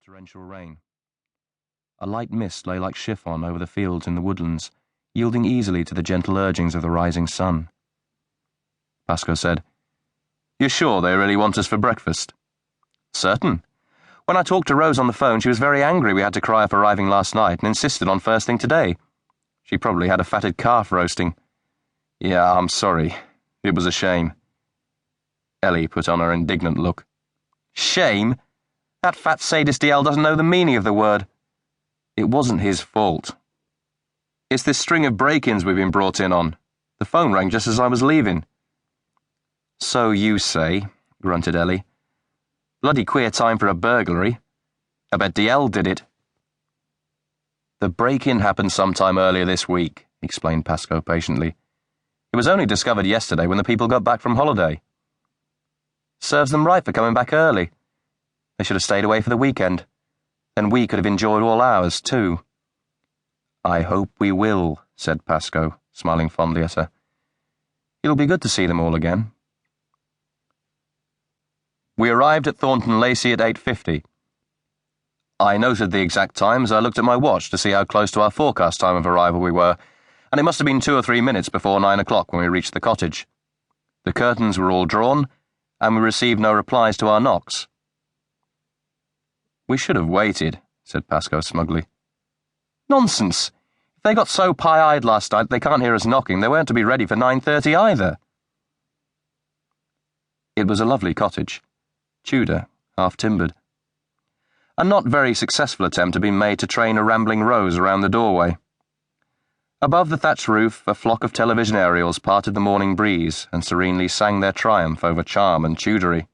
torrential rain. A light mist lay like chiffon over the fields and the woodlands, yielding easily to the gentle urgings of the rising sun. Pascoe said, "You're sure they really want us for breakfast?" "Certain. When I talked to Rose on the phone, she was very angry we had to cry up arriving last night and insisted on first thing today. She probably had a fatted calf roasting." "Yeah, I'm sorry. It was a shame." Ellie put on her indignant look. "Shame? That fat sadist DL doesn't know the meaning of the word." "It wasn't his fault. It's this string of break-ins we've been brought in on. The phone rang just as I was leaving." "So you say," grunted Ellie. "Bloody queer time for a burglary. I bet DL did it." "The break-in happened sometime earlier this week," explained Pascoe patiently. "It was only discovered yesterday when the people got back from holiday." "Serves them right for coming back early. They should have stayed away for the weekend. Then we could have enjoyed all ours, too." "I hope we will," said Pascoe, smiling fondly at her. "It'll be good to see them all again." We arrived at Thornton Lacey at 8:50. I noted the exact time as I looked at my watch to see how close to our forecast time of arrival we were, and it must have been 2 or 3 minutes before 9 o'clock when we reached the cottage. The curtains were all drawn, and we received no replies to our knocks. "We should have waited," said Pascoe smugly. "Nonsense! If they got so pie-eyed last night they can't hear us knocking, they weren't to be ready for 9:30 either." It was a lovely cottage, Tudor, half-timbered. A not very successful attempt had been made to train a rambling rose around the doorway. Above the thatched roof, a flock of television aerials parted the morning breeze and serenely sang their triumph over charm and Tudory.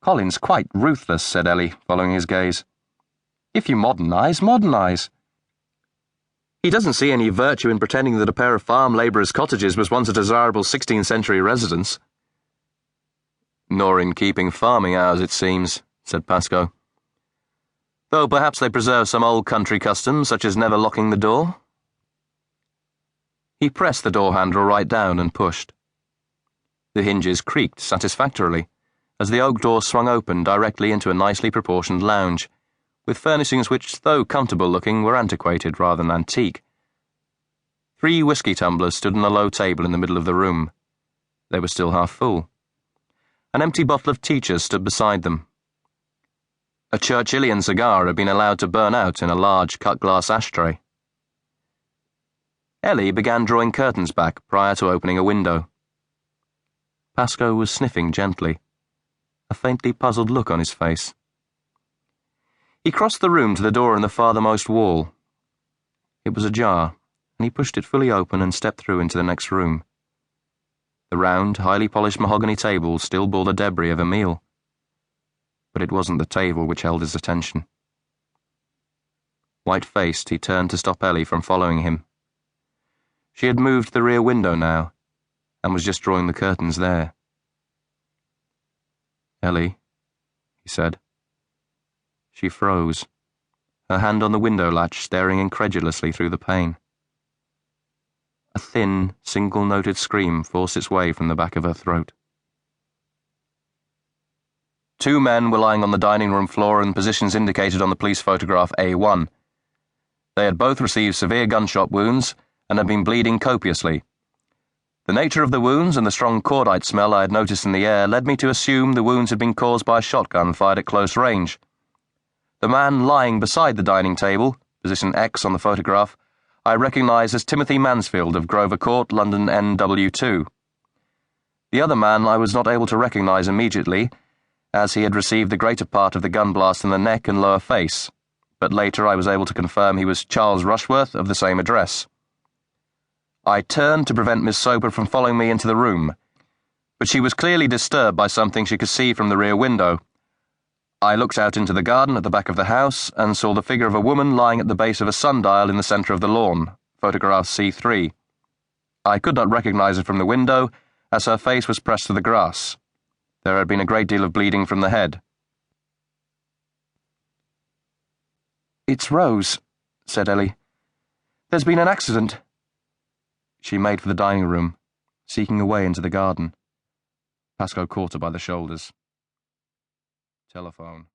"Colin's quite ruthless," said Ellie, following his gaze. "If you modernise, modernise. He doesn't see any virtue in pretending that a pair of farm labourers' cottages was once a desirable 16th century residence." "Nor in keeping farming hours, it seems," said Pascoe. "Though perhaps they preserve some old country customs, such as never locking the door." He pressed the door handle right down and pushed. The hinges creaked satisfactorily as the oak door swung open directly into a nicely proportioned lounge, with furnishings which, though comfortable-looking, were antiquated rather than antique. 3 whiskey tumblers stood on a low table in the middle of the room. They were still half full. An empty bottle of Teacher's stood beside them. A Churchillian cigar had been allowed to burn out in a large cut-glass ashtray. Ellie began drawing curtains back prior to opening a window. Pascoe was sniffing gently, a faintly puzzled look on his face. He crossed the room to the door in the farthermost wall. It was ajar, and he pushed it fully open and stepped through into the next room. The round, highly polished mahogany table still bore the debris of a meal. But it wasn't the table which held his attention. White-faced, he turned to stop Ellie from following him. She had moved to the rear window now, and was just drawing the curtains there. "Ellie," he said. She froze, her hand on the window latch staring incredulously through the pane. A thin, single-noted scream forced its way from the back of her throat. 2 men were lying on the dining room floor in positions indicated on the police photograph A1. They had both received severe gunshot wounds and had been bleeding copiously. The nature of the wounds and the strong cordite smell I had noticed in the air led me to assume the wounds had been caused by a shotgun fired at close range. The man lying beside the dining table, position X on the photograph, I recognised as Timothy Mansfield of Grover Court, London NW2. The other man I was not able to recognise immediately, as he had received the greater part of the gun blast in the neck and lower face, but later I was able to confirm he was Charles Rushworth of the same address. I turned to prevent Miss Soper from following me into the room, but she was clearly disturbed by something she could see from the rear window. I looked out into the garden at the back of the house and saw the figure of a woman lying at the base of a sundial in the centre of the lawn, photograph C3. I could not recognise her from the window, as her face was pressed to the grass. There had been a great deal of bleeding from the head. "It's Rose," said Ellie. "There's been an accident." She made for the dining room, seeking a way into the garden. Pascoe caught her by the shoulders. "Telephone."